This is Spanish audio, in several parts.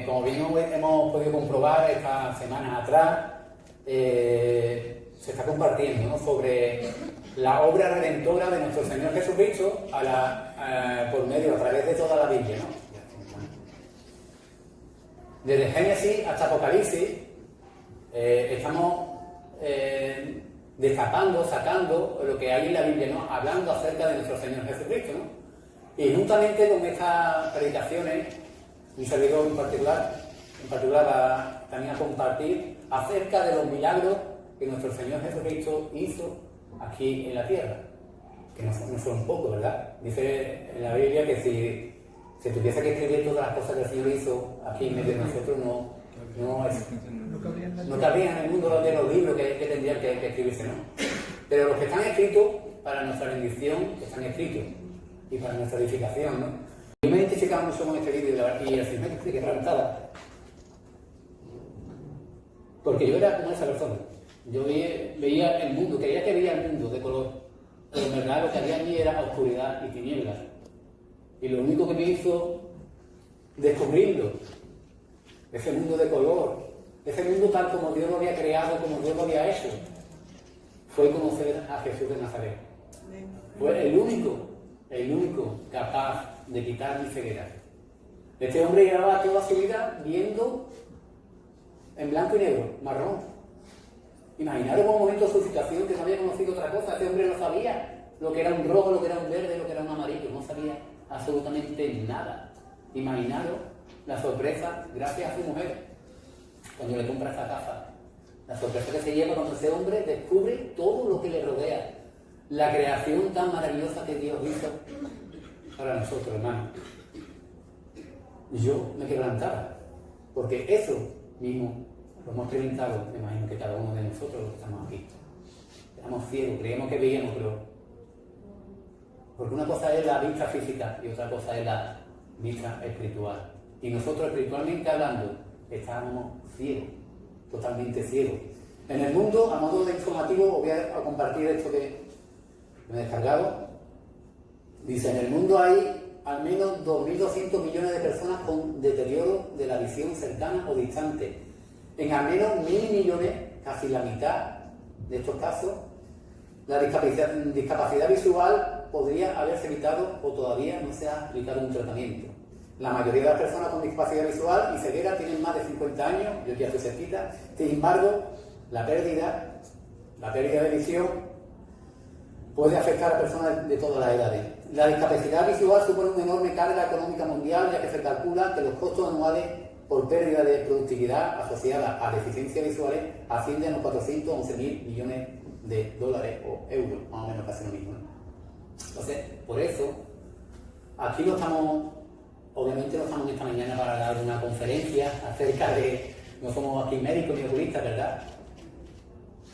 Como bien hemos podido comprobar estas semanas atrás, se está compartiendo, ¿no?, sobre la obra redentora de nuestro Señor Jesucristo por medio, a través de toda la Biblia, ¿no? Desde Génesis hasta Apocalipsis estamos destapando, sacando lo que hay en la Biblia, ¿no?, hablando acerca de nuestro Señor Jesucristo, ¿no? Y juntamente con estas predicaciones, un servidor en particular va también a compartir acerca de los milagros que nuestro Señor Jesucristo hizo aquí en la tierra, que no son pocos, ¿verdad? Dice en la Biblia que si se tuviese que escribir todas las cosas que el Señor hizo aquí en medio de nosotros, no cabrían en el mundo de los libros que tendrían que escribirse, ¿no? Pero los que están escritos para nuestra bendición, están escritos, y para nuestra edificación, ¿no? Yo me identificaba mucho con este vídeo y así me expliqué preguntada, porque yo era como esa persona. Yo veía el mundo, creía que veía el mundo de color, pero en verdad lo que había en mí era oscuridad y tinieblas. Y lo único que me hizo descubrirlo, ese mundo de color, ese mundo tal como Dios lo había creado, como Dios lo había hecho, fue conocer a Jesús de Nazaret. Fue el único capaz de quitar mi ceguera. Este hombre llevaba toda su vida viendo en blanco y negro, marrón. Imaginaros por un momento su situación, que no había conocido otra cosa. Este hombre no sabía lo que era un rojo, lo que era un verde, lo que era un amarillo. No sabía absolutamente nada. Imaginaros la sorpresa, gracias a su mujer, cuando le compra esta casa. La sorpresa que se lleva cuando ese hombre descubre todo lo que le rodea. La creación tan maravillosa que Dios hizo para nosotros, hermanos. Yo me quebrantaba, porque eso mismo lo hemos experimentado, me imagino que cada uno de nosotros los que estamos aquí. Éramos ciegos, creíamos que veíamos, pero... Porque una cosa es la vista física y otra cosa es la vista espiritual. Y nosotros, espiritualmente hablando, estábamos ciegos, totalmente ciegos. En el mundo, a modo de informativo, os voy a compartir esto que me he descargado. Dice, en el mundo hay al menos 2.200 millones de personas con deterioro de la visión cercana o distante. En al menos 1.000 millones, casi la mitad de estos casos, la discapacidad visual podría haberse evitado o todavía no se ha aplicado un tratamiento. La mayoría de las personas con discapacidad visual y ceguera tienen más de 50 años, yo ya estoy cerquita. Sin embargo, la pérdida de visión puede afectar a personas de todas las edades. La discapacidad visual supone una enorme carga económica mundial, ya que se calcula que los costos anuales por pérdida de productividad asociada a deficiencias visuales ascienden a los 411.000 millones de dólares o euros, más o menos casi lo mismo, ¿no? Entonces, por eso, aquí obviamente no estamos esta mañana para dar una conferencia acerca de, no somos aquí médicos ni oculistas, ¿verdad?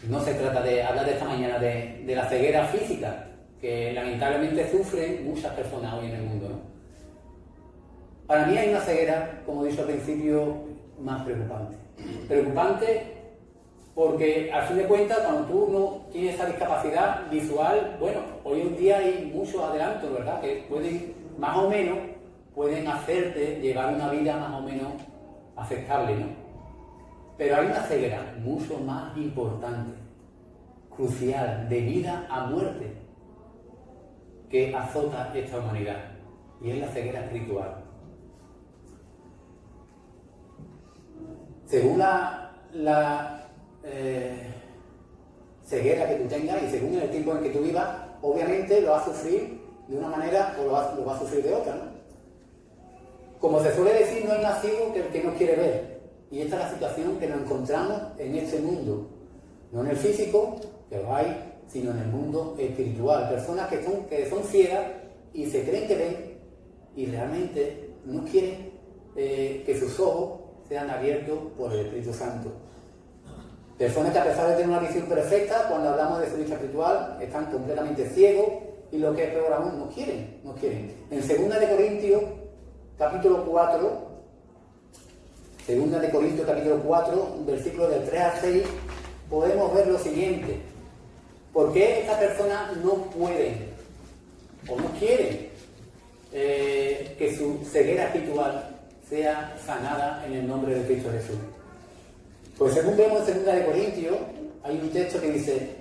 No se trata de hablar de esta mañana de la ceguera física, que lamentablemente sufren muchas personas hoy en el mundo, ¿no? Para mí hay una ceguera, como he dicho al principio, más preocupante. Preocupante porque, al fin de cuentas, cuando tú no tienes esa discapacidad visual, bueno, hoy en día hay muchos adelantos, ¿verdad?, que más o menos, pueden hacerte llevar una vida más o menos aceptable, ¿no? Pero hay una ceguera mucho más importante, crucial, de vida a muerte, que azota esta humanidad, y es la ceguera espiritual. Según la ceguera que tú tengas y según el tiempo en que tú vivas, obviamente lo vas a sufrir de una manera o lo vas a sufrir de otra, ¿no? Como se suele decir, no hay más ciego que el que no quiere ver. Y esta es la situación que nos encontramos en este mundo. No en el físico, que lo hay, sino en el mundo espiritual. Personas que son ciegas y se creen que ven y realmente no quieren que sus ojos sean abiertos por el Espíritu Santo. Personas que, a pesar de tener una visión perfecta, cuando hablamos de su vista espiritual, están completamente ciegos y, lo que es peor aún, no quieren. En 2 de Corintios, capítulo 4, 2 de Corintios, capítulo 4, versículos del 3 al 6, podemos ver lo siguiente. ¿Por qué estas personas no pueden o no quieren que su ceguera espiritual sea sanada en el nombre de Cristo Jesús. Pues según vemos en 2 Corintios, hay un texto que dice: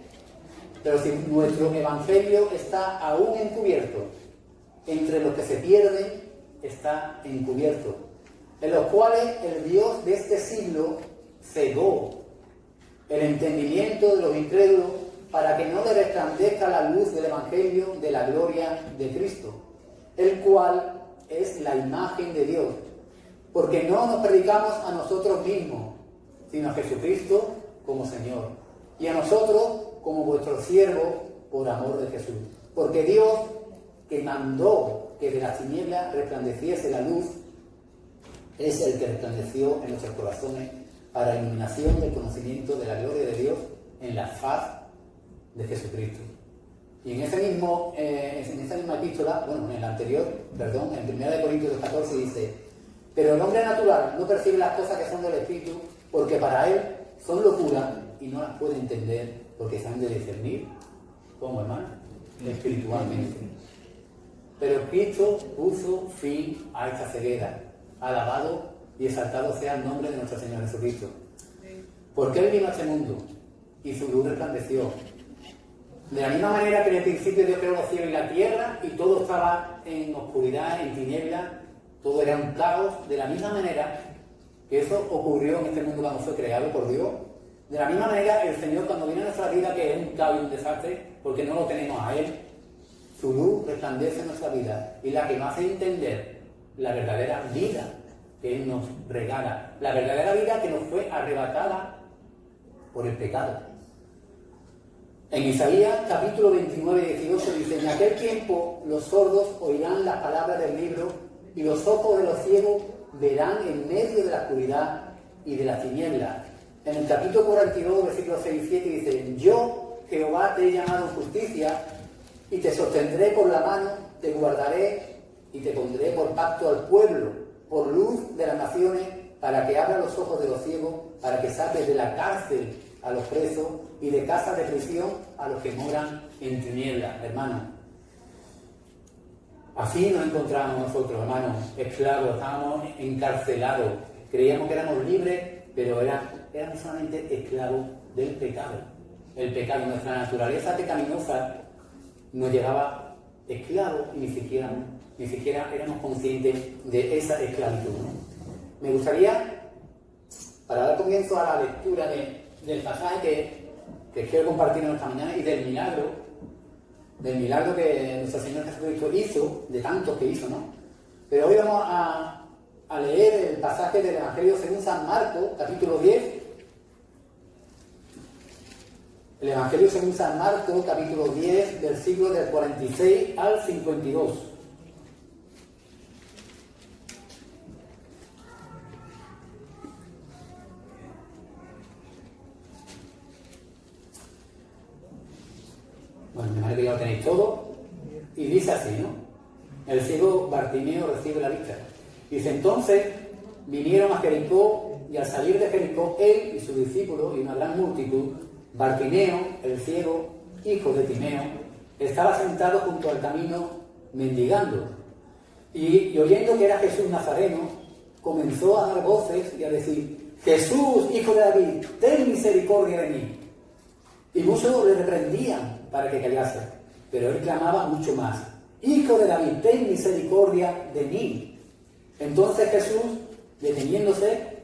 pero si nuestro evangelio está aún encubierto, entre los que se pierden está encubierto, en los cuales el Dios de este siglo cegó el entendimiento de los incrédulos para que no le resplandezca la luz del evangelio de la gloria de Cristo, el cual es la imagen de Dios, porque no nos predicamos a nosotros mismos, sino a Jesucristo como Señor, y a nosotros como vuestros siervos por amor de Jesús. Porque Dios, que mandó que de las tinieblas resplandeciese la luz, es el que resplandeció en nuestros corazones para iluminación del conocimiento de la gloria de Dios en la faz de Jesucristo. Y en esa misma epístola, en la anterior, en 1 Corintios 14 dice: pero el hombre natural no percibe las cosas que son del Espíritu, porque para él son locura y no las puede entender, porque se han de discernir, ¿cómo, hermano? Espiritualmente. Pero Cristo puso fin a esta ceguera. Alabado y exaltado sea el nombre de nuestro Señor Jesucristo. Porque Él vino a este mundo y su luz resplandeció. De la misma manera que en el principio Dios creó los cielos y la tierra y todo estaba en oscuridad, en tinieblas, todo era un caos, de la misma manera que eso ocurrió en este mundo cuando fue creado por Dios. De la misma manera, el Señor, cuando viene a nuestra vida, que es un caos y un desastre, porque no lo tenemos a Él, su luz resplandece en nuestra vida y la que nos hace entender la verdadera vida que Él nos regala, la verdadera vida que nos fue arrebatada por el pecado. En Isaías capítulo 29 y 18 dice: en aquel tiempo los sordos oirán las palabras del libro y los ojos de los ciegos verán en medio de la oscuridad y de las tinieblas. En el capítulo 42, versículos 6 y 7 dice: yo, Jehová, te he llamado en justicia y te sostendré por la mano, te guardaré y te pondré por pacto al pueblo, por luz de las naciones, para que abra los ojos de los ciegos, para que saques de la cárcel a los presos y de casa de prisión a los que moran en tinieblas. Hermanos, así nos encontramos nosotros, hermanos, esclavos, estábamos encarcelados, creíamos que éramos libres, pero éramos solamente esclavos del pecado. El pecado, nuestra naturaleza pecaminosa, nos llevaba esclavos y ni siquiera éramos conscientes de esa esclavitud, ¿no? Me gustaría, para dar comienzo a la lectura del pasaje que quiero compartir en esta mañana, y del milagro que nuestro Señor Jesucristo hizo, de tantos que hizo, ¿no? Pero hoy vamos a leer el pasaje del Evangelio según San Marcos, capítulo 10. El Evangelio según San Marcos, capítulo 10, versículos del 46 al 52. Bueno, me imagino que ya lo tenéis todo. Y dice así, ¿no? El ciego Bartimeo recibe la vista. Dice: entonces vinieron a Jericó, y al salir de Jericó, él y sus discípulos y una gran multitud, Bartimeo, el ciego, hijo de Timeo, estaba sentado junto al camino mendigando. Y oyendo que era Jesús Nazareno, comenzó a dar voces y a decir: Jesús, hijo de David, ten misericordia de mí. Y muchos le reprendían para que callase, pero él clamaba mucho más: Hijo de David, ten misericordia de mí. Entonces Jesús, deteniéndose,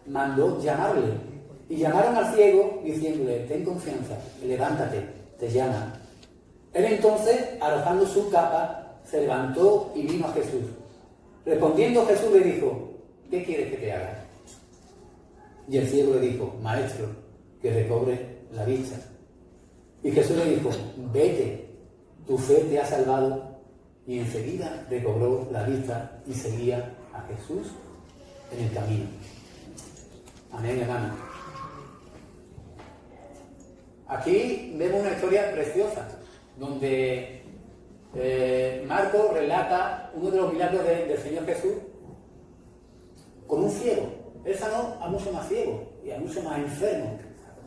mandó llamarle. Y llamaron al ciego, diciéndole: ten confianza, levántate, te llama. Él entonces, arrojando su capa, se levantó y vino a Jesús. Respondiendo Jesús le dijo: ¿qué quieres que te haga? Y el ciego le dijo: Maestro, que recobre la vista. Y Jesús le dijo: vete, tu fe te ha salvado. Y enseguida recobró la vista y seguía a Jesús en el camino. Amén, hermano. Aquí vemos una historia preciosa, donde Marcos relata uno de los milagros del Señor Jesús con un ciego. Él sanó a muchos más ciegos y a muchos más enfermos,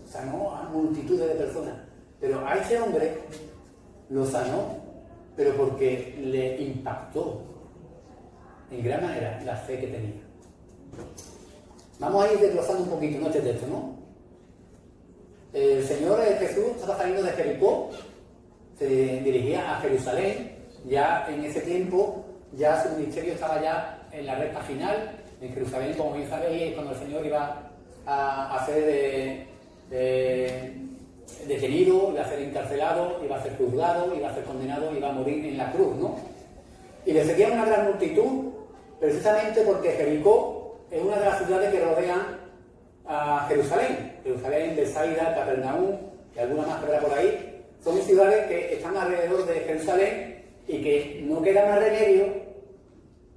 sanó a multitudes de personas. Pero a ese hombre lo sanó, pero porque le impactó en gran manera la fe que tenía. Vamos a ir desglosando un poquito, ¿no?, este texto, ¿no? El Señor Jesús estaba saliendo de Jericó, se dirigía a Jerusalén. Ya en ese tiempo, ya su ministerio estaba ya en la recta final. En Jerusalén, como bien sabéis, cuando el Señor iba a ser detenido, iba a ser encarcelado, iba a ser juzgado, iba a ser condenado, iba a morir en la cruz, ¿no? Y le seguía una gran multitud, precisamente porque Jericó es una de las ciudades que rodean a Jerusalén. Jerusalén, Betsaida, Capernaum y alguna más que habrá por ahí. Son ciudades que están alrededor de Jerusalén y que no queda más remedio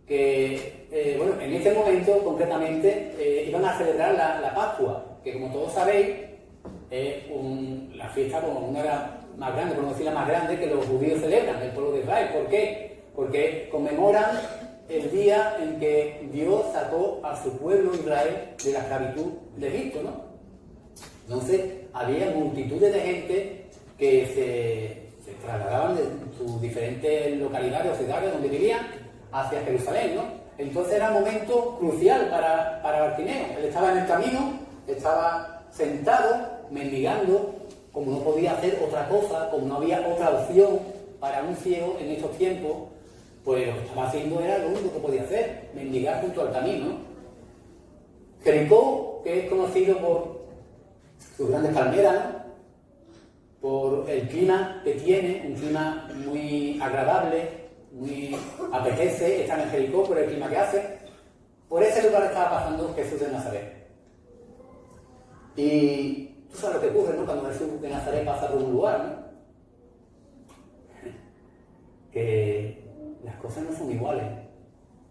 que, bueno, en este momento concretamente iban a celebrar la Pascua, que como todos sabéis es la fiesta como una de las más grandes, por no decir la más grande, que los judíos celebran, el pueblo de Israel. ¿Por qué? Porque conmemoran el día en que Dios sacó a su pueblo Israel de la esclavitud de Egipto, ¿no? Entonces había multitudes de gente que se trasladaban de sus diferentes localidades o ciudades donde vivían hacia Jerusalén, ¿no? Entonces era un momento crucial para Bartimeo. Él estaba en el camino, estaba sentado, mendigando, como no podía hacer otra cosa, como no había otra opción para un ciego en estos tiempos, pues lo que estaba haciendo era lo único que podía hacer, mendigar junto al camino, ¿no? Jericó, que es conocido por sus grandes palmeras, ¿no?, por el clima que tiene, un clima muy agradable, muy apetece estar en Jericó por el clima que hace. Por ese lugar estaba pasando Jesús de Nazaret. Y tú sabes lo que ocurre, ¿no?, cuando Jesús de Nazaret pasa por un lugar, ¿no? Que las cosas no son iguales.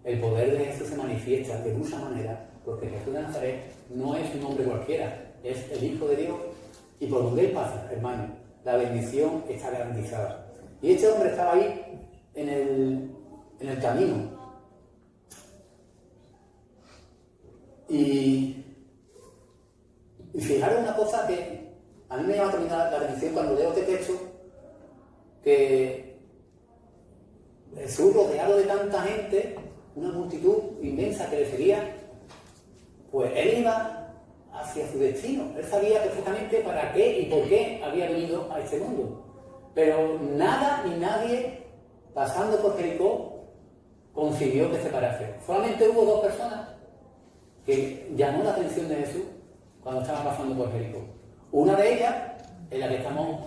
El poder de Jesús se manifiesta de muchas maneras, porque Jesús de Nazaret no es un hombre cualquiera, es el Hijo de Dios. Y por donde él pasa, hermano, la bendición está garantizada. Y este hombre estaba ahí en el camino. Y fijaros una cosa que a mí me llama también la atención cuando leo este texto, que Jesús, rodeado de tanta gente, una multitud inmensa que le seguía, pues él iba hacia su destino. Él sabía perfectamente para qué y por qué había venido a este mundo. Pero nada ni nadie, pasando por Jericó, consiguió que se parase. Solamente hubo dos personas que llamó la atención de Jesús cuando estaba pasando por Jericó. Una de ellas, en la que estamos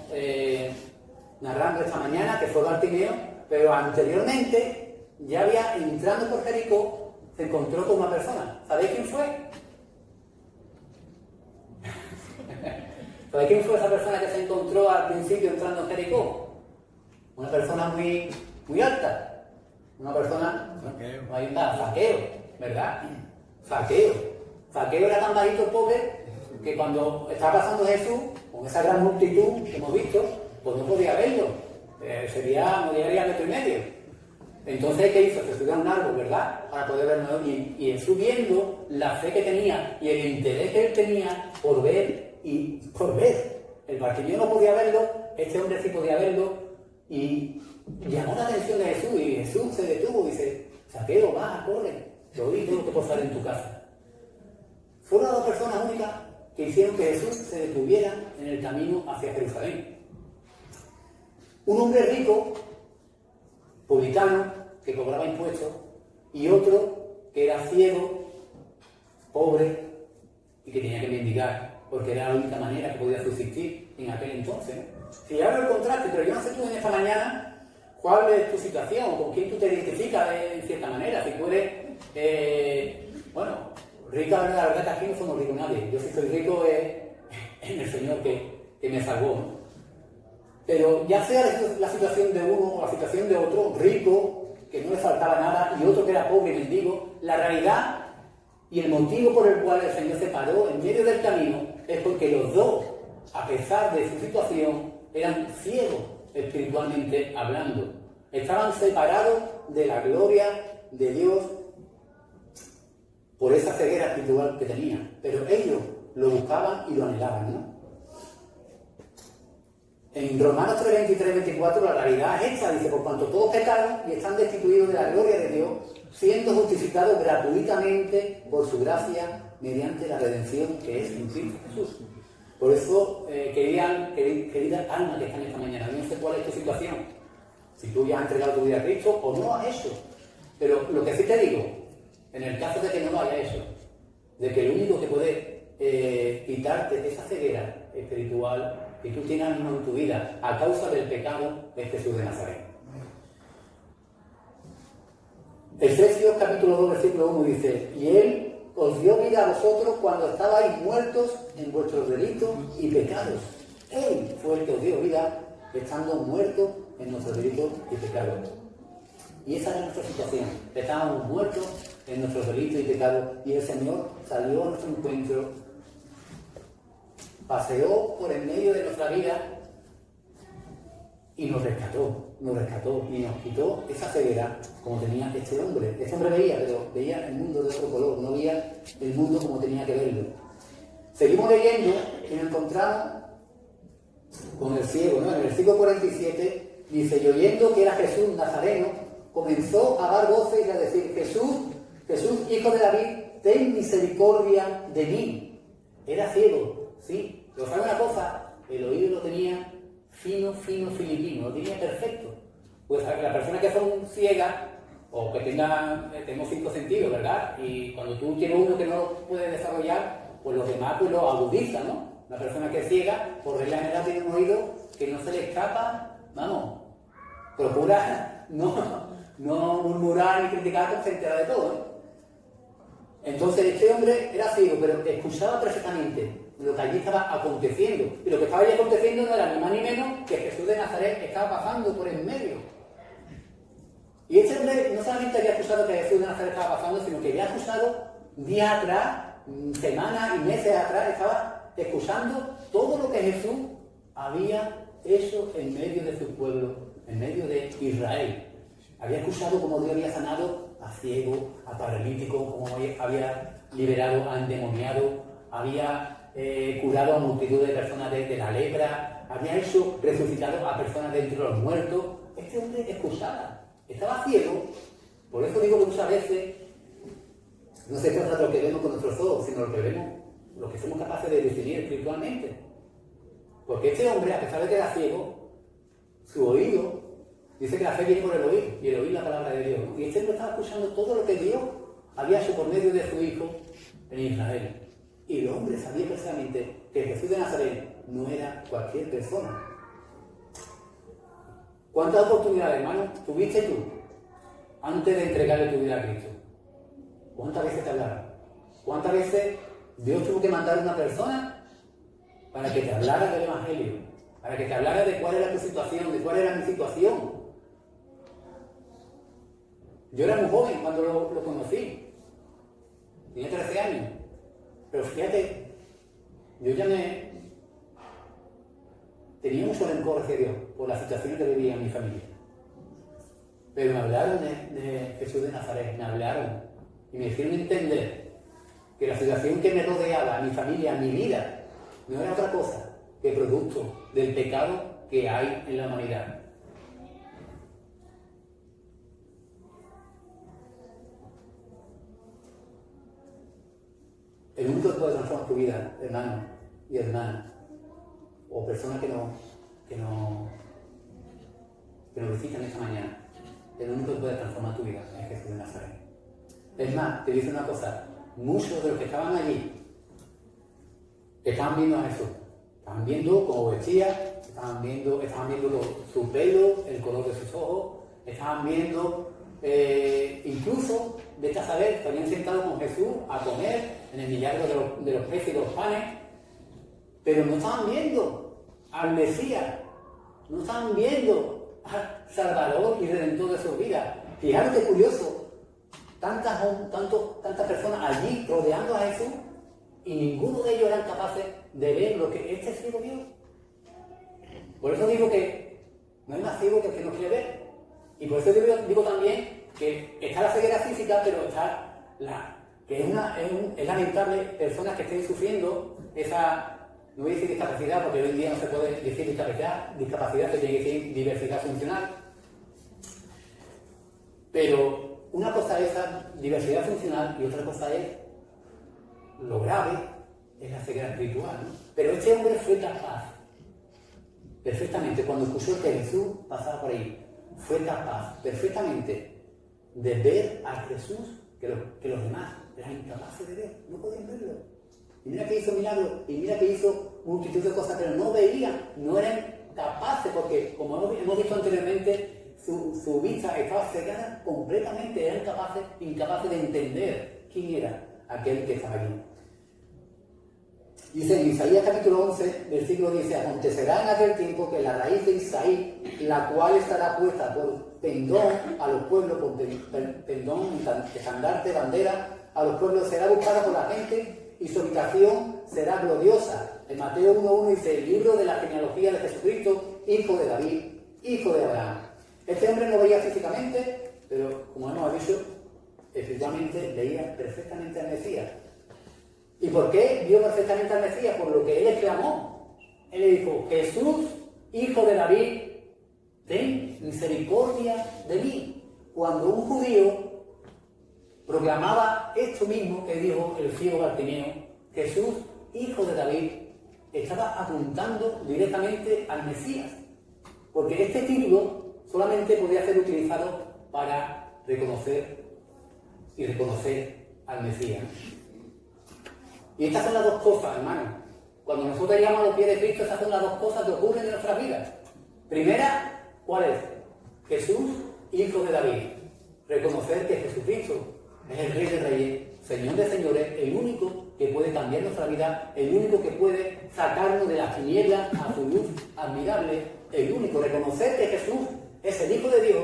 narrando esta mañana, que fue Bartimeo, pero anteriormente, ya había, entrando por Jericó, se encontró con una persona. ¿Sabéis quién fue? ¿Sabéis quién fue esa persona que se encontró al principio entrando en Jericó? Una persona muy, muy alta. Una persona... Zaqueo, ¿verdad? Zaqueo era tan bajito, pobre, que cuando estaba pasando Jesús, con esa gran multitud que hemos visto, pues no podía verlo. No llegaría a 1,5 metros. Entonces, ¿qué hizo? Se subió a un árbol, ¿verdad?, para poder verlo. Y él, subiendo, la fe que tenía y el interés que él tenía por ver. El Bartimeo no podía verlo, este hombre sí podía verlo, y llamó la atención de Jesús, y Jesús se detuvo y dice: Zaqueo, baja, corre, hoy tengo que posar en tu casa. Fueron las dos personas únicas que hicieron que Jesús se detuviera en el camino hacia Jerusalén. Un hombre rico, publicano, que cobraba impuestos, y otro que era ciego, pobre, y que tenía que mendigar, porque era la única manera que podía subsistir en aquel entonces, ¿no? Si hablo el contraste, pero yo no sé tú en esta mañana cuál es tu situación, con quién tú te identificas en cierta manera. Si tú eres, rica, la verdad que aquí no somos ricos nadie. Yo si soy rico en el Señor que me salvó, ¿no? Pero ya sea la situación de uno o la situación de otro, rico, que no le faltaba nada, y otro que era pobre y mendigo, la realidad y el motivo por el cual el Señor se paró en medio del camino es porque los dos, a pesar de su situación, eran ciegos espiritualmente hablando. Estaban separados de la gloria de Dios por esa ceguera espiritual que tenían. Pero ellos lo buscaban y lo anhelaban, ¿no? En Romanos 3, 23, 24 la realidad es esta, dice: por cuanto todos pecaron y están destituidos de la gloria de Dios, siendo justificado gratuitamente por su gracia mediante la redención que es en Cristo Jesús. Por eso, querida alma que está en esta mañana, no sé cuál es tu situación, si tú ya has entregado tu vida a Cristo o no has hecho, pero lo que sí te digo, en el caso de que no lo hayas hecho, de que el único que puede quitarte esa ceguera espiritual que tú tienes en tu vida a causa del pecado es Jesús de Nazaret. Efesios capítulo 2 versículo 1 dice: y Él os dio vida a vosotros cuando estabais muertos en vuestros delitos y pecados. Él fue el que os dio vida estando muertos en nuestros delitos y pecados. Y esa era nuestra situación. Estábamos muertos en nuestros delitos y pecados y el Señor salió a nuestro encuentro, paseó por en medio de nuestra vida y nos rescató y nos quitó esa ceguera como tenía este hombre. Este hombre veía, pero veía el mundo de otro color, no veía el mundo como tenía que verlo. Seguimos leyendo y nos encontramos con el ciego, ¿no? En el versículo 47 dice: y oyendo que era Jesús Nazareno, comenzó a dar voces y a decir: Jesús, hijo de David, ten misericordia de mí. Era ciego, sí, pero ¿sabe una cosa? El oído lo tenía fino filipino, lo tenía perfecto. Pues las personas que son ciegas o que tenemos 5 sentidos, ¿verdad? Y cuando tú tienes uno que no lo puedes desarrollar, pues los demás pues lo agudizan, ¿no? La persona que es ciega, por regla general, tiene un oído que no se le escapa, vamos, procura no murmurar ni criticar, porque se entera de todo, ¿eh? Entonces este hombre era ciego, pero escuchaba perfectamente lo que allí estaba aconteciendo. Y lo que estaba allí aconteciendo no era ni más ni menos que Jesús de Nazaret estaba pasando por en medio. Y este hombre no solamente había escuchado que Jesús de Nazaret estaba pasando, sino que había escuchado días atrás, semanas y meses atrás, estaba escuchando todo lo que Jesús había hecho en medio de su pueblo, en medio de Israel. Había escuchado cómo Dios había sanado a ciegos, a paralíticos, cómo había liberado a endemoniados, había curado a multitud de personas de la lepra, había hecho resucitado a personas de entre los muertos. Este hombre escuchaba, estaba ciego. Por eso digo que muchas veces no se trata de lo que vemos con nuestros ojos, sino lo que vemos, lo que somos capaces de discernir espiritualmente. Porque este hombre, a pesar de que era ciego, su oído, dice que la fe viene por el oír, y el oír la palabra de Dios, ¿no? Y este hombre estaba escuchando todo lo que Dios había hecho por medio de su Hijo en Israel. Y el hombre sabía precisamente que Jesús de Nazaret no era cualquier persona. ¿Cuántas oportunidades, hermano, tuviste tú antes de entregarle tu vida a Cristo? ¿Cuántas veces te hablaron? ¿Cuántas veces Dios tuvo que mandar a una persona para que te hablara del Evangelio? Para que te hablara de cuál era tu situación, de cuál era mi situación. Yo era muy joven cuando lo conocí. Tenía 13 años. Pero fíjate, yo ya tenía mucho rencor hacia Dios por las situaciones que vivía en mi familia. Pero me hablaron de Jesús de Nazaret, me hablaron y me hicieron entender que la situación que me rodeaba, mi familia, mi vida, no era otra cosa que producto del pecado que hay en la humanidad. El único que puede transformar tu vida, hermano y hermana, o persona que nos visitan esta mañana, el único que puede transformar tu vida es Jesús de Nazaret. Es más, te dice una cosa: muchos de los que estaban allí estaban viendo a Jesús, estaban viendo cómo vestía, estaban viendo su pelo, el color de sus ojos, estaban viendo incluso, vete a saber, se habían sentado con Jesús a comer en el milagro de los peces y los panes, pero no estaban viendo al Mesías, no estaban viendo al Salvador y Redentor de sus vidas. Fijaros qué curioso, tantas personas allí rodeando a Jesús y ninguno de ellos eran capaces de ver lo que este ciego vio. Por eso digo que no hay más ciego que el que no quiere ver. Y por eso digo también que está la ceguera física, pero está es lamentable personas que estén sufriendo esa, no voy a decir discapacidad, porque hoy en día no se puede decir discapacidad, que tiene que decir diversidad funcional. Pero una cosa es esa diversidad funcional y otra cosa es lo grave, es la ceguera espiritual, ¿no? Pero este hombre fue capaz, perfectamente, cuando escuchó que Jesús pasaba por ahí, fue capaz perfectamente de ver a Jesús que los demás eran incapaces de ver, no podían verlo. Y mira que hizo milagros, y mira que hizo multitud de cosas, pero no veían, no eran capaces, porque como hemos visto anteriormente, su vista estaba cegada completamente, eran incapaces de entender quién era aquel que estaba allí. Dice en Isaías capítulo 11, versículo 10, acontecerá en aquel tiempo que la raíz de Isaí, la cual estará puesta por pendón a los pueblos, por pendón, estandarte, bandera, a los pueblos, será buscada por la gente y su habitación será gloriosa. En Mateo 1.1 dice, el libro de la genealogía de Jesucristo, hijo de David, hijo de Abraham. Este hombre no veía físicamente, pero como hemos dicho, espiritualmente veía perfectamente al Mesías. ¿Y por qué vio perfectamente al Mesías? Por lo que él exclamó. Él le dijo, Jesús, hijo de David, ten misericordia de mí. Cuando un judío proclamaba esto mismo que dijo el ciego Bartimeo, Jesús, hijo de David, estaba apuntando directamente al Mesías. Porque este título solamente podía ser utilizado para reconocer al Mesías. Y estas son las dos cosas, hermanos. Cuando nosotros llegamos a los pies de Cristo, estas son las dos cosas que ocurren en nuestras vidas. Primera, ¿cuál es? Jesús, hijo de David. Reconocer que Jesucristo es el Rey de Reyes, Señor de Señores, el único que puede cambiar nuestra vida, el único que puede sacarnos de las tinieblas a su luz admirable, el único. Reconocer que Jesús es el Hijo de Dios,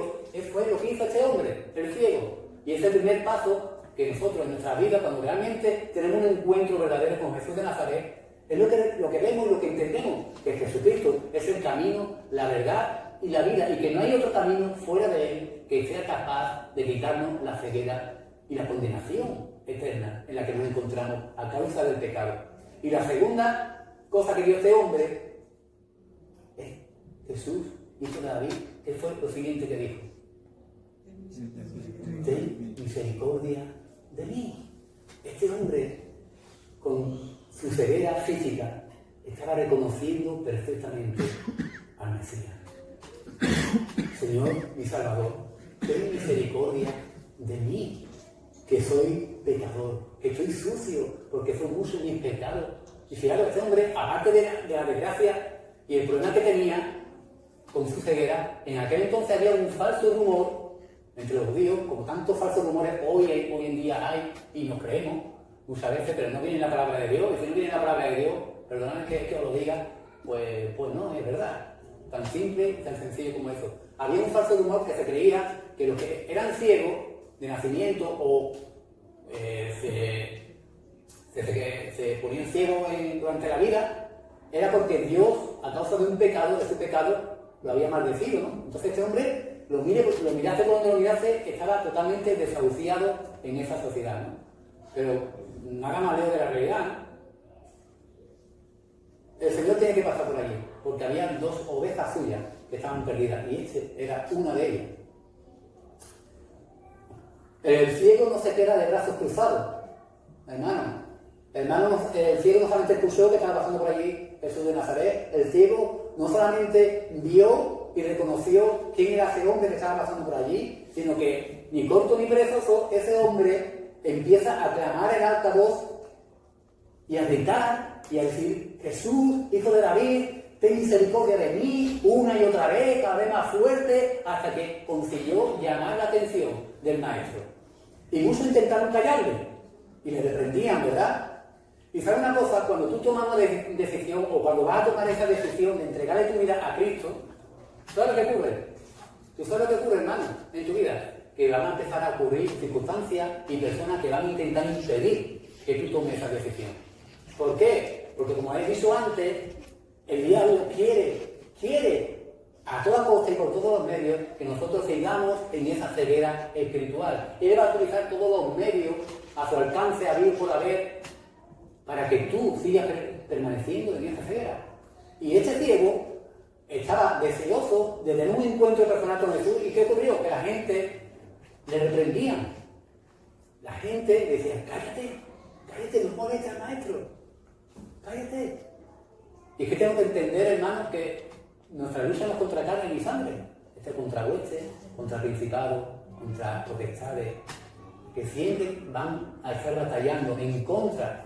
fue lo que hizo este hombre, el ciego. Y es el primer paso que nosotros en nuestra vida, cuando realmente tenemos un encuentro verdadero con Jesús de Nazaret, es lo que vemos, lo que entendemos, que Jesucristo es el camino, la verdad y la vida, y que no hay otro camino fuera de Él que sea capaz de quitarnos la ceguera y la condenación eterna en la que nos encontramos a causa del pecado. Y la segunda cosa que vio este hombre es Jesús, hijo de David, que fue lo siguiente que dijo: ten misericordia de mí. Este hombre, con su ceguera física, estaba reconociendo perfectamente al Mesías. Señor, mi Salvador, ten misericordia de mí, que soy pecador, que estoy sucio, porque fue mucho mis pecados. Y fijaros, este hombre, aparte de la desgracia y el problema que tenía con su ceguera, en aquel entonces había un falso rumor entre los judíos, como tantos falsos rumores hoy en día hay, y nos creemos muchas veces, pero no viene la palabra de Dios. Y si no viene la palabra de Dios, perdonadme que os lo diga, pues no, es verdad. Tan simple y tan sencillo como eso. Había un falso rumor que se creía que los que eran ciegos de nacimiento o se ponían ciegos durante la vida, era porque Dios, a causa de un pecado, de su pecado, lo había maldecido, ¿no? Entonces este hombre, lo mirase por donde lo mirase, estaba totalmente desahuciado en esa sociedad, ¿no? Pero nada más lejos de la realidad, ¿no? El Señor tiene que pasar por allí, porque había dos ovejas suyas que estaban perdidas, y este era una de ellas. El ciego no se queda de brazos cruzados, hermano. El ciego no solamente escuchó que estaba pasando por allí Jesús de Nazaret, el ciego no solamente vio y reconoció quién era ese hombre que estaba pasando por allí, sino que, ni corto ni perezoso, ese hombre empieza a clamar en alta voz y a gritar y a decir: Jesús, hijo de David, ten misericordia de mí, una y otra vez, cada vez más fuerte, hasta que consiguió llamar la atención del maestro. Y muchos intentaron callarle y le reprendían, ¿verdad? Y sabe una cosa, cuando tú tomas una decisión, o cuando vas a tomar esa decisión de entregarle tu vida a Cristo, ¿sabes lo que ocurre? ¿Tú sabes lo que ocurre, hermano, en tu vida? Que van a empezar a ocurrir circunstancias y personas que van a intentar impedir que tú tomes esa decisión. ¿Por qué? Porque, como he dicho antes, el diablo quiere a toda costa y por todos los medios que nosotros sigamos en esa ceguera espiritual. Él va a utilizar todos los medios a su alcance, a vivir por haber, para que tú sigas permaneciendo en esa ceguera. Y este ciego estaba deseoso de tener un encuentro personal con Jesús. ¿Y qué ocurrió? Que la gente le reprendían. La gente decía, cállate, no molestes al maestro, cállate. Y es que tengo que entender, hermanos, que nuestra lucha no es contra carne ni sangre, es contra huestes, contra principados, contra potestades, que siempre van a estar batallando en contra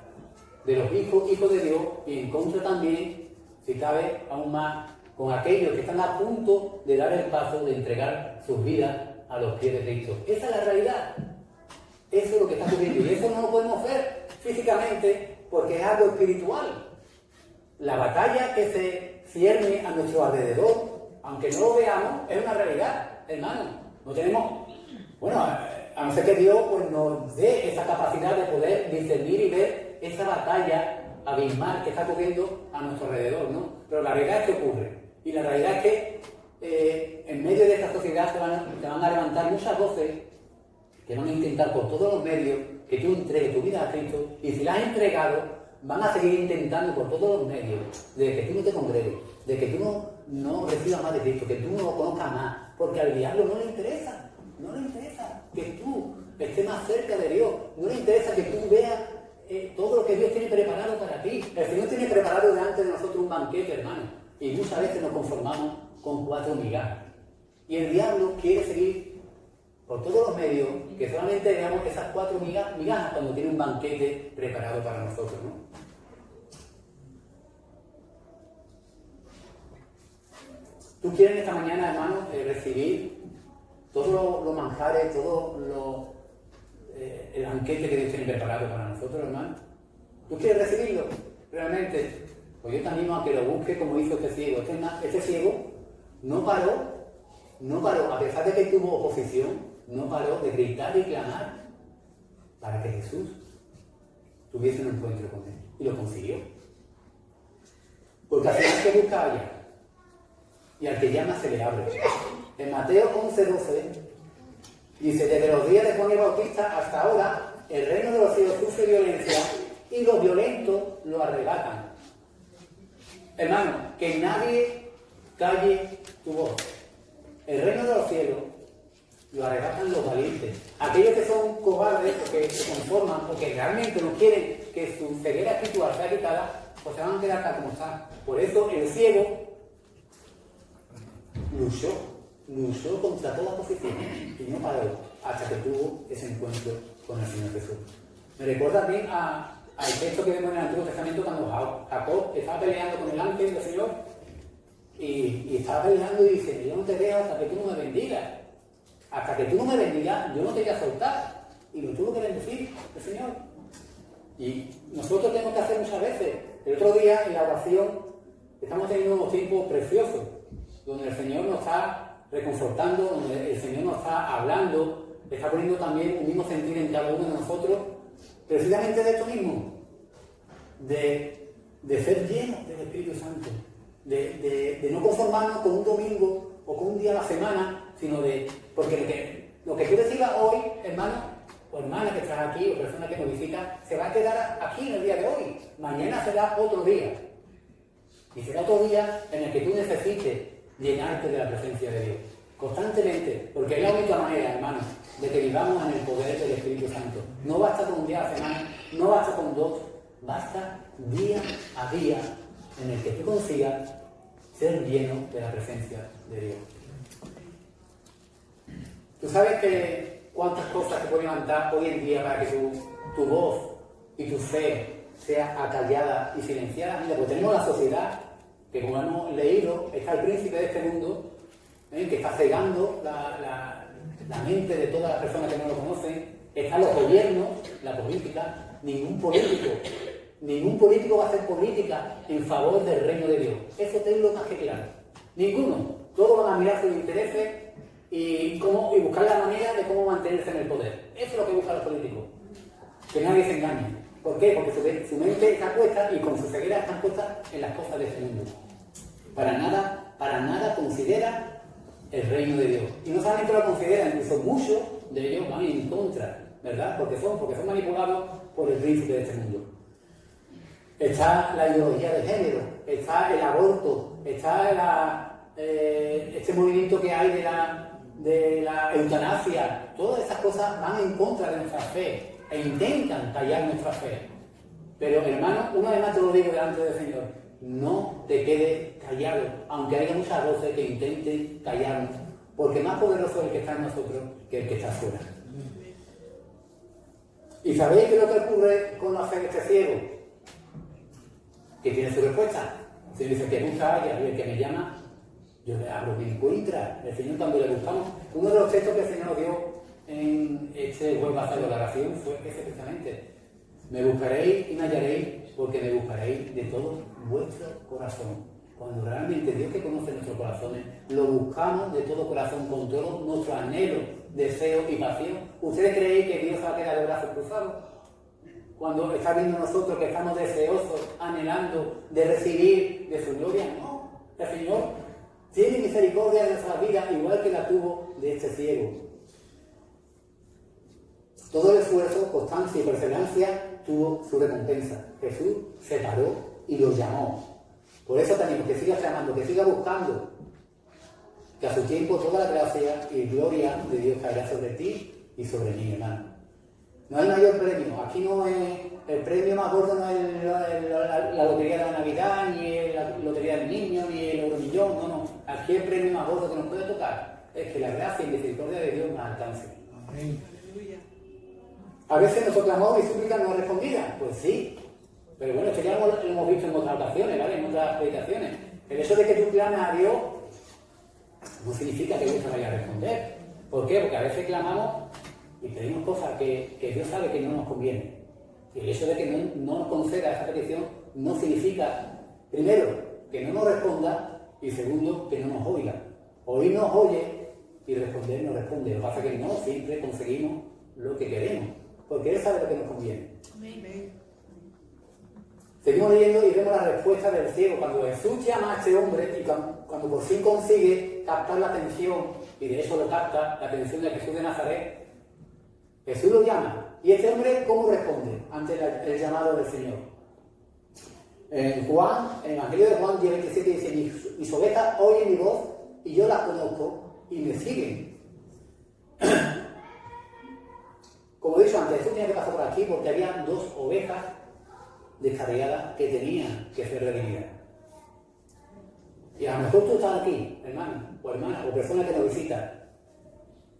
de los hijos de Dios y en contra también, si cabe, aún más, con aquellos que están a punto de dar el paso de entregar sus vidas a los pies de Cristo. Esa es la realidad. Eso es lo que está ocurriendo. Y eso no lo podemos ver físicamente porque es algo espiritual. La batalla que se cierne a nuestro alrededor, aunque no lo veamos, es una realidad, hermano. No tenemos, bueno, a no ser que Dios pues, nos dé esa capacidad de poder discernir y ver esa batalla abismal que está ocurriendo a nuestro alrededor, ¿no? Pero la realidad es que ocurre. Y la realidad es que en medio de esta sociedad se van a levantar muchas voces que van a intentar por todos los medios que tú entregues tu vida a Cristo, y si la has entregado, van a seguir intentando por todos los medios de que tú no te congregues, de que tú no recibas más de Cristo, que tú no lo conozcas más, porque al diablo no le interesa que tú estés más cerca de Dios, no le interesa que tú veas todo lo que Dios tiene preparado para ti. El Señor tiene preparado delante de nosotros un banquete, hermano, y muchas veces nos conformamos con 4 migajas. Y el diablo quiere seguir por todos los medios que solamente veamos esas 4 migajas cuando tiene un banquete preparado para nosotros, ¿no? Tú quieres esta mañana, hermano, recibir todos los manjares, todo el banquete que Dios tiene preparado para nosotros, hermano. ¿Tú quieres recibirlo realmente? Pues yo te animo a que lo busques como hizo este ciego. Este ciego no paró, a pesar de que tuvo oposición, no paró de gritar y clamar para que Jesús tuviese un encuentro con él. Y lo consiguió. Porque al final que busca halla, y al que llama se le abre. En Mateo 11:12 dice, desde los días de Juan el Bautista hasta ahora, el reino de los cielos sufre violencia y los violentos lo arrebatan. Hermano, que nadie calle tu voz. El reino de los cielos lo arrebatan los valientes. Aquellos que son cobardes, o que se conforman, o que realmente no quieren que su ceguera espiritual sea quitada, pues se van a quedar tal como están. Por eso el ciego luchó contra toda oposición y no paró hasta que tuvo ese encuentro con el Señor Jesús. Me recuerda también al texto que vemos en el Antiguo Testamento cuando Jacob estaba peleando con el ángel del Señor y estaba peleando y dice, yo no te dejo hasta que tú no me bendigas. Hasta que tú no me bendigas, yo no te voy a soltar. Y lo tuvo que bendecir el Señor. Y nosotros tenemos que hacer muchas veces. El otro día en la oración estamos teniendo unos tiempos preciosos, donde el Señor nos está reconfortando, donde el Señor nos está hablando, está poniendo también un mismo sentir en cada uno de nosotros, precisamente de esto mismo, de ser llenos del Espíritu Santo, de no conformarnos con un domingo o con un día a la semana, sino porque lo que tú decías hoy, hermano o hermana que estás aquí, o persona que nos visita, se va a quedar aquí en el día de hoy. Mañana será otro día. Y será otro día en el que tú necesites llenarte de la presencia de Dios. Constantemente, porque es la única manera, hermano, de que vivamos en el poder del Espíritu Santo. No basta con un día a la semana, no basta con 2, basta día a día en el que tú consigas ser lleno de la presencia de Dios. Tú sabes que cuántas cosas te pueden levantar hoy en día para que tu voz y tu fe sea acallada y silenciada. Mira, pues tenemos la sociedad que, como hemos leído, está el príncipe de este mundo, que está cegando la mente de todas las personas que no lo conocen. Están los gobiernos, la política. Ningún político va a hacer política en favor del reino de Dios. Eso tenlo más que claro. Ninguno. Todos van a mirar sus intereses y buscar la manera de cómo mantenerse en el poder. Eso es lo que buscan los políticos. Que nadie se engañe. ¿Por qué? Porque su mente está puesta y con su ceguera están puestas en las cosas de este mundo. Para nada considera el reino de Dios. Y no solamente lo consideran, incluso muchos de ellos van en contra, ¿verdad? Porque son manipulados por el príncipe de este mundo. Está la ideología de género, está el aborto, está este movimiento que hay de la eutanasia, todas esas cosas van en contra de nuestra fe e intentan callar nuestra fe. Pero hermano, una vez más te lo digo delante del Señor, no te quedes callado, aunque haya muchas voces que intenten callarnos, porque más poderoso es el que está en nosotros que el que está fuera. ¿Y sabéis qué es lo que ocurre con la fe de este ciego? Que tiene su respuesta. Se dice que busca a alguien y el que me llama, yo le abro, me encuentra. El Señor, cuando le buscamos, uno de los textos que el Señor nos dio en este buen pasaje de la oración fue ese precisamente: me buscaréis y me hallaréis, porque me buscaréis de todo vuestro corazón. Cuando realmente Dios, que conoce nuestros corazones, lo buscamos de todo corazón, con todo nuestro anhelo, deseo y pasión. ¿Ustedes creen que Dios va a quedar de brazos cruzados? Cuando está viendo nosotros que estamos deseosos, anhelando de recibir de su gloria, no. El Señor tiene misericordia de nuestra vida, igual que la tuvo de este ciego. Todo el esfuerzo, constancia y perseverancia tuvo su recompensa. Jesús se paró y lo llamó. Por eso tenemos que siga llamando, que siga buscando, que a su tiempo toda la gracia y gloria de Dios caerá sobre ti y sobre mí, hermano. No hay mayor premio. Aquí no es el premio más gordo, no es la lotería de la Navidad, ni la lotería del niño, ni el euromillón, no. Aquí el premio más gordo que nos puede tocar es que la gracia y misericordia de Dios nos alcance. Amén. A veces nuestro clamor y súplica no es respondida. Pues sí. Pero bueno, esto ya lo hemos visto en otras ocasiones, ¿vale? En otras predicaciones. El hecho de que tú clames a Dios no significa que Dios te vaya a responder. ¿Por qué? Porque a veces clamamos y pedimos cosas que Dios sabe que no nos conviene. Y el hecho de que no nos conceda esa petición no significa, primero, que no nos responda, y segundo, que no nos oiga. Oír nos oye y responder nos responde. Lo que pasa es que no siempre conseguimos lo que queremos, porque Él sabe lo que nos conviene. Amén. Seguimos leyendo y vemos la respuesta del ciego. Cuando Jesús llama a este hombre y cuando por fin consigue captar la atención, y de eso lo capta, la atención de Jesús de Nazaret, Jesús lo llama. ¿Y este hombre cómo responde ante el llamado del Señor? En el Evangelio de Juan 10:27 dice: mis ovejas oyen mi voz y yo las conozco y me siguen. Como he dicho antes, Jesús tenía que pasar por aquí porque había dos ovejas descarriadas que tenían que ser redimidas. Y a lo mejor tú estás aquí, hermano o hermana o persona que nos visita,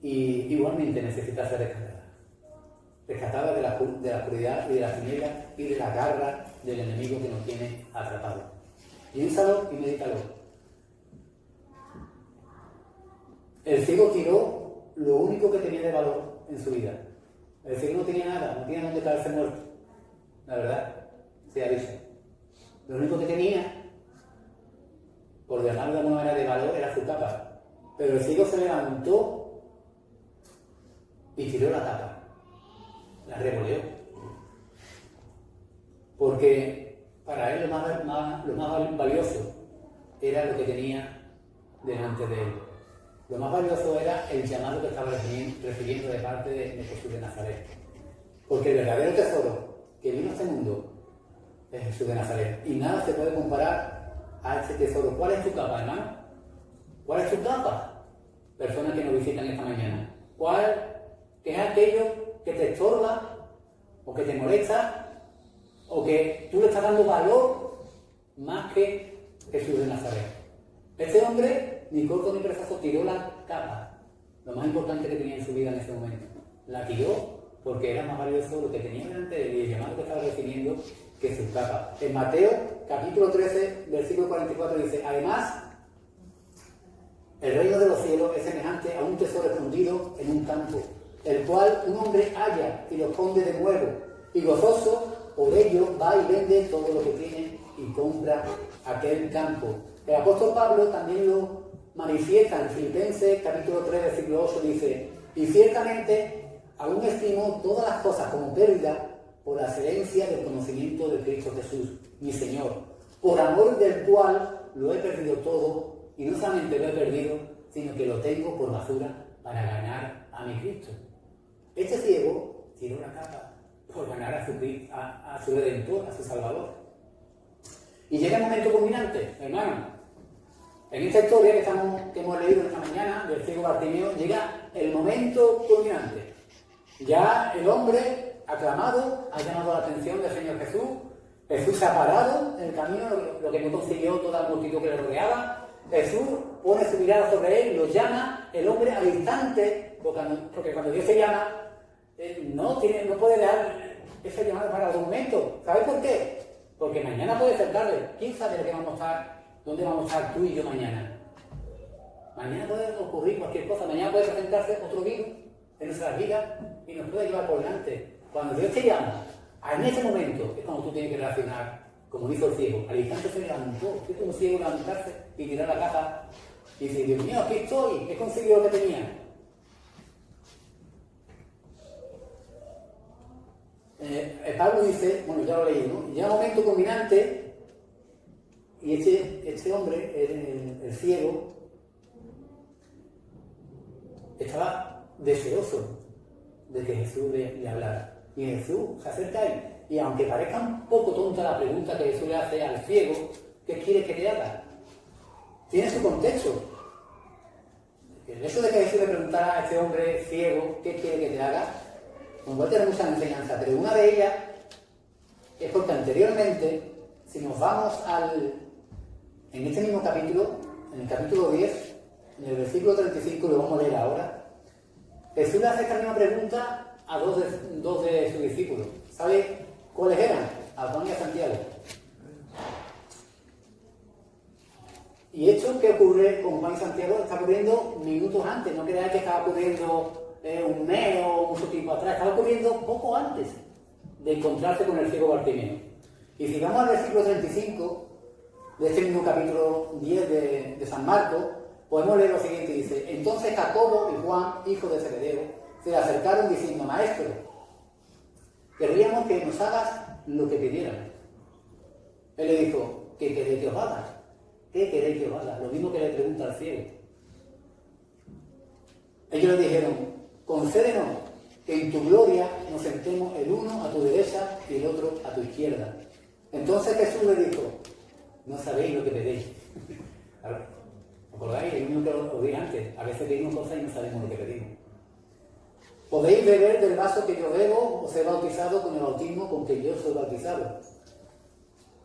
y igualmente necesitas ser rescatada de la oscuridad y de la tiniebla y de la garra del enemigo que nos tiene atrapados. Piénsalo y medítalo. El ciego tiró lo único que tenía de valor en su vida. El ciego no tenía nada, no tenía dónde caerse muerto. La verdad, sea dicho. Lo único que tenía, por llamarlo de alguna manera de valor, era su capa. Pero el ciego se levantó y tiró la capa. La revolvió. Porque para él lo más valioso era lo que tenía delante de él. Lo más valioso era el llamado que estaba recibiendo de parte de Jesús de Nazaret. Porque el verdadero tesoro que vino a este mundo es Jesús de Nazaret. Y nada se puede comparar a ese tesoro. ¿Cuál es tu capa, hermano? ¿Cuál es tu capa? Personas que nos visitan esta mañana. ¿Cuál es aquello que te estorba o que te molesta o que tú le estás dando valor más que Jesús de Nazaret? Este hombre, ni corto ni perezoso, tiró la capa, lo más importante que tenía en su vida en ese momento. La tiró porque era más valioso lo que tenía delante de él y el llamado que estaba recibiendo que su capa. En Mateo, capítulo 13, versículo 44, dice: además, el reino de los cielos es semejante a un tesoro escondido en un campo, el cual un hombre halla y lo esconde de nuevo, y gozoso por ello va y vende todo lo que tiene y compra aquel campo. El apóstol Pablo también lo manifiesta en Filipenses capítulo 3, versículo 8, dice: y ciertamente aún estimo todas las cosas como pérdida por la excelencia del conocimiento de Cristo Jesús, mi Señor, por amor del cual lo he perdido todo, y no solamente lo he perdido, sino que lo tengo por basura para ganar a mi Cristo. Este ciego tiró la capa por ganar a su Redentor, a su Salvador. Y llega el momento culminante, hermano. En esta historia que hemos leído esta mañana del ciego Bartimeo, llega el momento culminante. Ya el hombre ha clamado, ha llamado la atención del Señor Jesús. Jesús se ha parado en el camino, lo que no consiguió toda la multitud que le rodeaba. Jesús pone su mirada sobre él, lo llama, el hombre al instante, porque cuando Dios se llama, no puede dar ese llamado para algún momento. ¿Sabes por qué? Porque mañana puede ser tarde. ¿Quién sabe dónde vamos a estar tú y yo mañana? Mañana puede ocurrir cualquier cosa, mañana puede presentarse otro virus en nuestras vidas y nos puede llevar por delante. Cuando Dios te llama, en ese momento es cuando tú tienes que reaccionar, como hizo el ciego. Al instante se levantó, es como ciego levantarse y tirar la caja y decir, Dios mío, aquí estoy, he conseguido lo que tenía. Pablo dice, bueno, ya lo leí, ¿no? Ya un momento culminante y este hombre, el ciego, estaba deseoso de que Jesús le hablara. Y Jesús se acerca a él. Y aunque parezca un poco tonta la pregunta que Jesús le hace al ciego, ¿qué quieres que te haga? Tiene su contexto. El hecho de que Jesús le preguntara a este hombre ciego, ¿qué quiere que te haga? Nos va a tener mucha enseñanza, pero una de ellas es porque anteriormente, si nos vamos en este mismo capítulo, en el capítulo 10, en el versículo 35, lo vamos a leer ahora, Jesús le hace esta misma pregunta a dos de sus discípulos. ¿Sabe cuáles eran? A Juan y a Santiago. Y esto que ocurre con Juan y Santiago está ocurriendo minutos antes, no creáis que estaba ocurriendo un mes o mucho tiempo atrás, estaba ocurriendo poco antes de encontrarse con el ciego Bartimeo. Y si vamos al versículo 35 de este mismo capítulo 10 de San Marcos, podemos leer lo siguiente, dice: entonces Jacobo y Juan, hijos de Zebedeo, se le acercaron diciendo: Maestro, querríamos que nos hagas lo que pidiéramos. Él le dijo: ¿qué queréis que os haga? ¿Qué queréis que os haga? Lo mismo que le pregunta al ciego. Ellos le dijeron: concédenos que en tu gloria nos sentemos el uno a tu derecha y el otro a tu izquierda. Entonces Jesús le dijo: no sabéis lo que pedís. ¿Acordáis? El mismo que os dije antes. A veces pedimos cosas y no sabemos lo que pedimos. ¿Podéis beber del vaso que yo bebo o ser bautizado con el bautismo con que yo soy bautizado?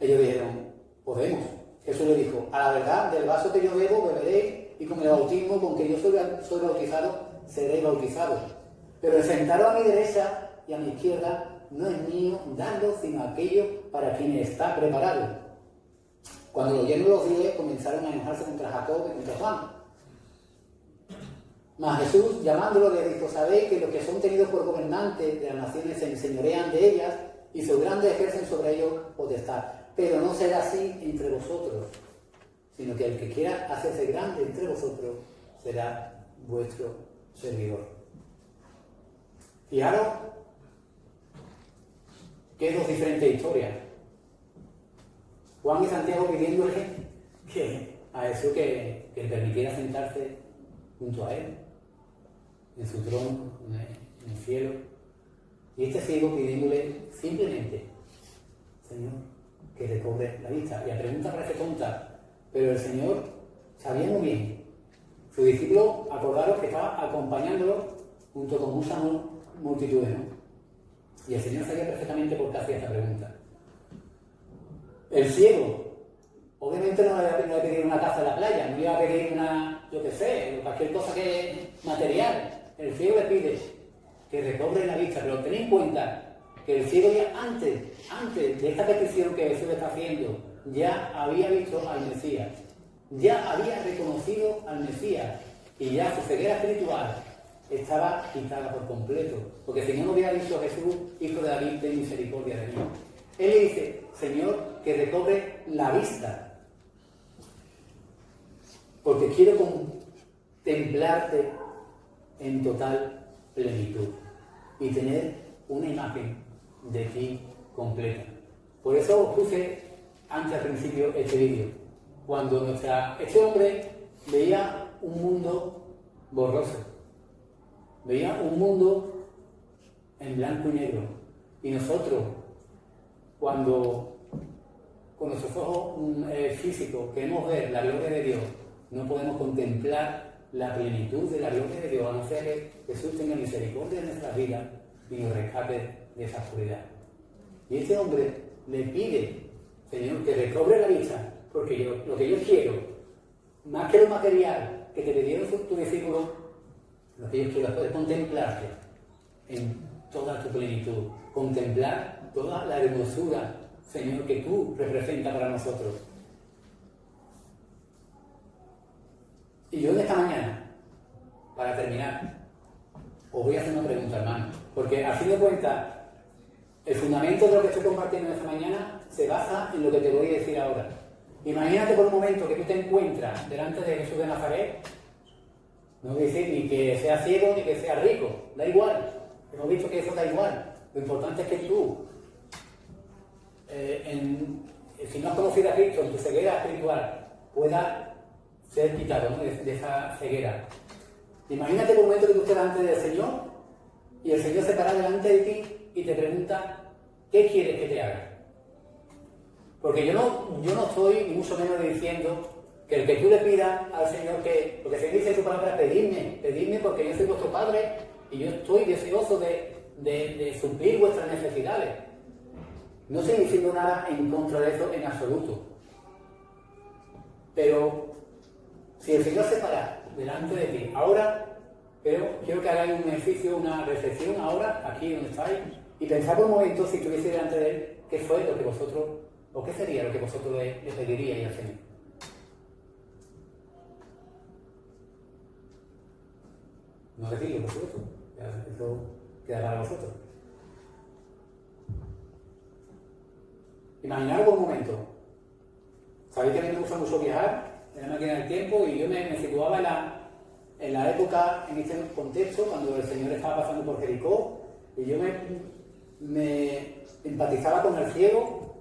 Ellos dijeron: podemos. Jesús le dijo: a la verdad, del vaso que yo bebo beberéis, y con el bautismo con que yo soy bautizado seréis bautizados. Pero el sentado a mi derecha y a mi izquierda no es mío darlo, sino aquello para quienes está preparado. Cuando lo oyeron los 10, comenzaron a enojarse contra Jacob y contra Juan. Mas Jesús, llamándolo, le dijo: sabéis que los que son tenidos por gobernantes de las naciones se enseñorean de ellas, y sus grandes ejercen sobre ellos potestad. Pero no será así entre vosotros, sino que el que quiera hacerse grande entre vosotros será vuestro servidor. Fijaros que dos diferentes historias. Juan y Santiago pidiéndole a Jesús que le permitiera sentarse junto a él, en su trono, en el cielo. Y este ciego pidiéndole simplemente: Señor, que recobre la vista. Y la pregunta parece tonta, pero el Señor sabía muy bien. Sus discípulos, acordaros que estaba acompañándolo junto con muchas multitudes, ¿no? Y el Señor sabía perfectamente por qué hacía esta pregunta. El ciego, obviamente no le iba a pedir una casa en la playa, no le iba a pedir cualquier cosa que material. El ciego le pide que recobre la vista, pero ten en cuenta que el ciego ya antes de esta petición que Jesús le está haciendo, ya había visto al Mesías, ya había reconocido al Mesías, y ya su ceguera espiritual estaba quitada por completo, porque si no lo hubiera dicho Jesús: hijo de David, ten misericordia de mí. Él le dice: Señor, que recobre la vista, porque quiero contemplarte en total plenitud y tener una imagen de ti completa. Por eso os puse antes al principio este vídeo. Cuando este hombre veía un mundo borroso, veía un mundo en blanco y negro, y nosotros, cuando con nuestros ojos físicos queremos ver la gloria de Dios, no podemos contemplar la plenitud de la gloria de Dios, a no ser que Jesús tenga misericordia de nuestras vidas y nos rescate de esa oscuridad. Y este hombre le pide, Señor, que recobre la vista, porque lo que yo quiero, más que lo material que te pidieron tus discípulos, lo que yo quiero es poder contemplarte en toda tu plenitud, contemplar toda la hermosura, Señor, que tú representas para nosotros. Y yo de esta mañana, para terminar, os voy a hacer una pregunta, hermano, porque a fin de cuentas, el fundamento de lo que estoy compartiendo esta mañana se basa en lo que te voy a decir ahora. Imagínate por un momento que tú te encuentras delante de Jesús de Nazaret. No voy a decir ni que sea ciego ni que sea rico, da igual. Hemos visto que eso da igual. Lo importante es que tú, si no has conocido a Cristo, en tu ceguera espiritual, puedas ser quitado, ¿no?, de esa ceguera. Imagínate por un momento que tú estés delante del Señor y el Señor se para delante de ti y te pregunta, ¿qué quieres que te haga? Porque yo no estoy ni mucho menos diciendo que el que tú le pidas al Señor que, porque se dice en su palabra, pedidme porque yo soy vuestro Padre y yo estoy deseoso de suplir vuestras necesidades. No estoy diciendo nada en contra de eso en absoluto. Pero si el Señor se para delante de ti, ahora quiero que hagáis un ejercicio, una reflexión ahora, aquí donde estáis, y pensad por un momento, si estuviese delante de Él, qué fue lo que vosotros, o qué sería lo que vosotros le pediríais al Señor. No decirlo, por supuesto, eso queda para vosotros. Imaginaos por un momento. Sabéis que a mí me gusta mucho viajar en la máquina del tiempo y yo me situaba en la época, en este contexto, cuando el Señor estaba pasando por Jericó, y yo me empatizaba con el ciego,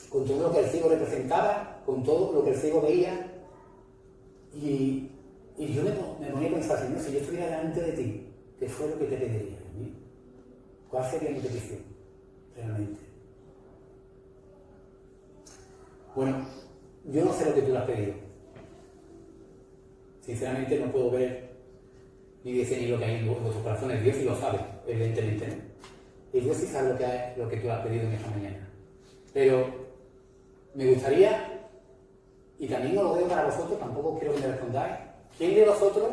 con todo lo que el ciego representaba, con todo lo que el ciego veía, y yo me ponía a pensar, Señor, si yo estuviera delante de ti, ¿qué fue lo que te pediría? ¿Cuál sería mi petición realmente? Bueno, yo no sé lo que tú le has pedido. Sinceramente no puedo ver ni decir ni lo que hay en vuestros corazones. Dios sí lo sabe, evidentemente, ¿no? Y Dios sí sabe lo que tú le has pedido en esta mañana. Pero me gustaría, y también os lo digo para vosotros, tampoco quiero que me respondáis, ¿quién de vosotros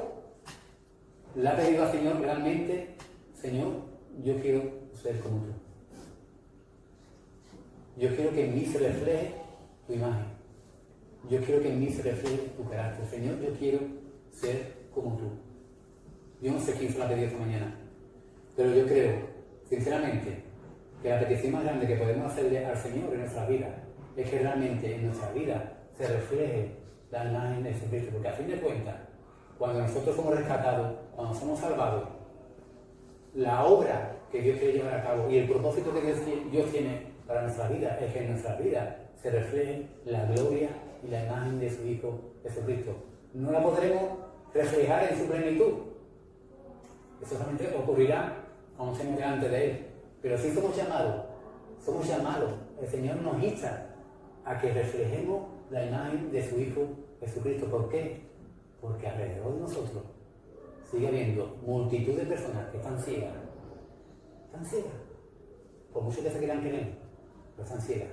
le ha pedido al Señor realmente, Señor, yo quiero ser como tú? Yo quiero que en mí se refleje tu imagen. Yo quiero que en mí se refleje tu carácter. Señor, yo quiero ser como tú. Yo no sé quién se la ha pedido esta mañana, pero yo creo, sinceramente, que la petición más grande que podemos hacerle al Señor en nuestra vida es que realmente en nuestra vida se refleje la imagen de Jesucristo, porque a fin de cuentas, cuando nosotros somos rescatados, cuando somos salvados, la obra que Dios quiere llevar a cabo y el propósito que Dios tiene para nuestra vida es que en nuestra vida se refleje la gloria y la imagen de su Hijo Jesucristo. No la podremos reflejar en su plenitud. Eso solamente ocurrirá cuando estemos delante de Él. Pero sí somos llamados. El Señor nos insta a que reflejemos la imagen de su Hijo Jesucristo. ¿Por qué? Porque alrededor de nosotros sigue habiendo multitud de personas que están ciegas. Por mucho que se quieran creer, pero están ciegas.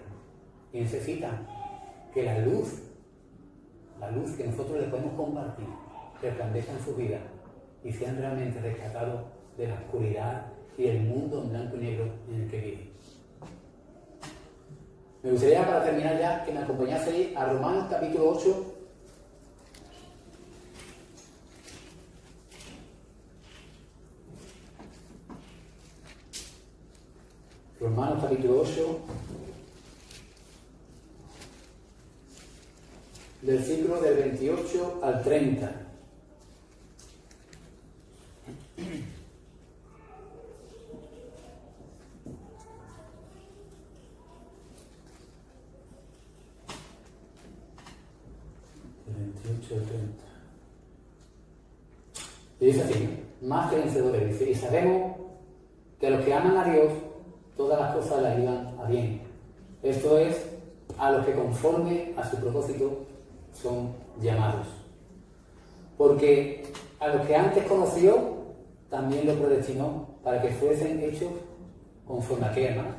Y necesitan que la luz que nosotros les podemos compartir, resplandezca en su vida y sean realmente rescatados de la oscuridad y el mundo en blanco y negro en el que viven. Me gustaría, para terminar ya, que me acompañaseis a Romanos capítulo 8. Romanos capítulo 8, versículo del 28 al 30. Del 28 al 30. Y dice así, más que vencedores, dice, y sabemos que a los que aman a Dios, todas las cosas le ayudan a bien. Esto es, a los que conforme a su propósito son llamados. Porque a los que antes conoció, también los predestinó para que fuesen hechos conforme a qué, hermano.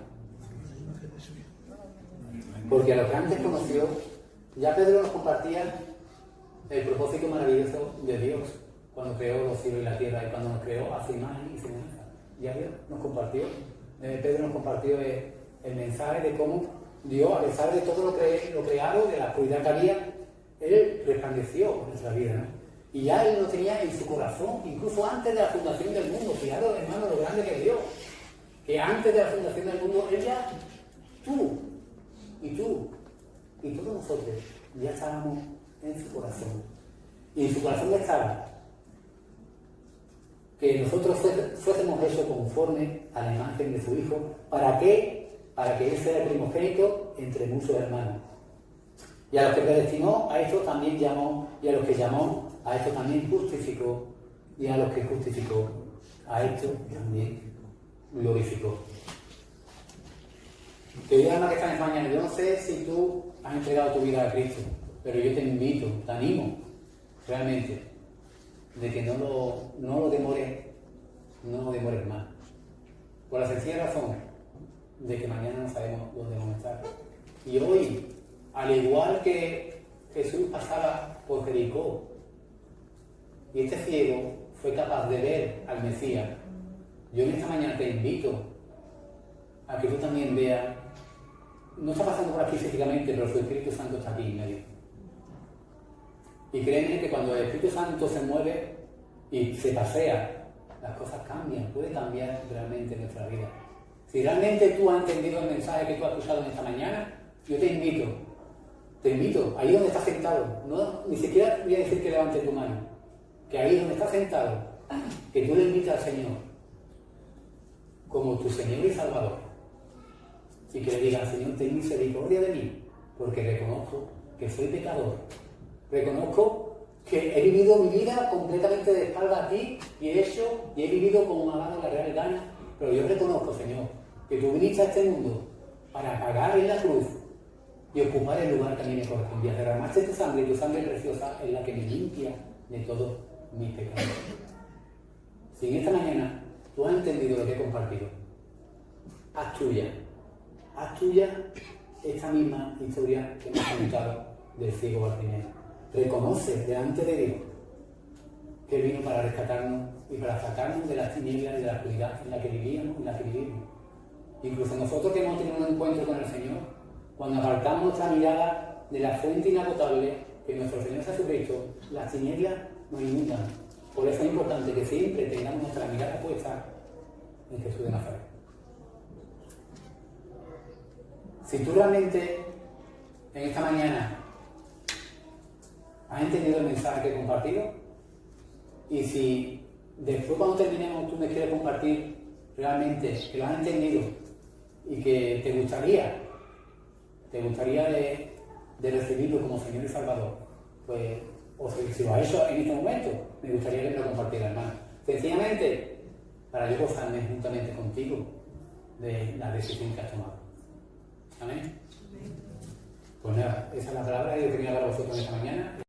Porque a los que antes conoció, ya Pedro nos compartía el propósito maravilloso de Dios cuando creó los cielos y la tierra y cuando nos creó a su imagen y semejanza. Ya Dios nos compartió, Pedro nos compartió el mensaje de cómo Dios, a pesar de todo lo creado, de la oscuridad que había, Él resplandeció en nuestra vida, ¿no? Y ya Él lo tenía en su corazón, incluso antes de la fundación del mundo. Fijaros, hermano, lo grande que es Dios. Que antes de la fundación del mundo, Él ya, tú y todos nosotros, ya estábamos en su corazón. Y en su corazón ya estaba que nosotros fuésemos hechos conforme a la imagen de su Hijo. ¿Para qué? Para que Él sea el primogénito entre muchos hermanos. Y a los que predestinó, a estos también llamó, y a los que llamó, a estos también justificó, y a los que justificó, a estos también glorificó. Querido hermano que está en España, yo no sé si tú has entregado tu vida a Cristo, pero yo te invito, te animo, realmente, de que no lo demores más. Por la sencilla razón de que mañana no sabemos dónde vamos a estar. Y hoy, al igual que Jesús pasaba por Jericó, y este ciego fue capaz de ver al Mesías, yo en esta mañana te invito a que tú también veas, no está pasando por aquí físicamente, pero su Espíritu Santo está aquí en medio. Y créeme que cuando el Espíritu Santo se mueve y se pasea, las cosas cambian, puede cambiar realmente nuestra vida. Si realmente tú has entendido el mensaje que tú has escuchado en esta mañana, yo te invito, ahí donde estás sentado, ni siquiera voy a decir que levante tu mano, que ahí donde estás sentado, que tú le invites al Señor como tu Señor y Salvador, y que le digas: Señor, ten misericordia de mí, porque reconozco que soy pecador, reconozco que he vivido mi vida completamente de espalda a ti y he vivido como me ha dado la real gana, pero yo reconozco, Señor, que tú viniste a este mundo para pagar en la cruz y ocupar el lugar que a mí me correspondía. Derramaste tu sangre, y tu sangre preciosa es la que me limpia de todos mis pecados. Si en esta mañana tú has entendido lo que he compartido, haz tuya esta misma historia que hemos contado del ciego Bartimeo. Reconoce delante de Dios que vino para rescatarnos y para sacarnos de las tinieblas y de la oscuridad en la que vivíamos, en la que vivimos. Incluso nosotros que hemos tenido un encuentro con el Señor, cuando apartamos nuestra mirada de la fuente inagotable que es nuestro Señor Jesucristo, las tinieblas nos inundan. Por eso es importante que siempre tengamos nuestra mirada puesta en Jesús de Nazaret. Si tú realmente en esta mañana has entendido el mensaje que he compartido, y si después cuando terminemos tú me quieres compartir realmente que lo has entendido y que te gustaría de recibirlo como Señor y Salvador, pues, o si lo has hecho en este momento, me gustaría que me lo compartiera, hermano. Sencillamente, para yo gozarme juntamente contigo de la decisión que has tomado. Amén. Pues nada, esa es la palabra que yo quería dar a vosotros esta mañana.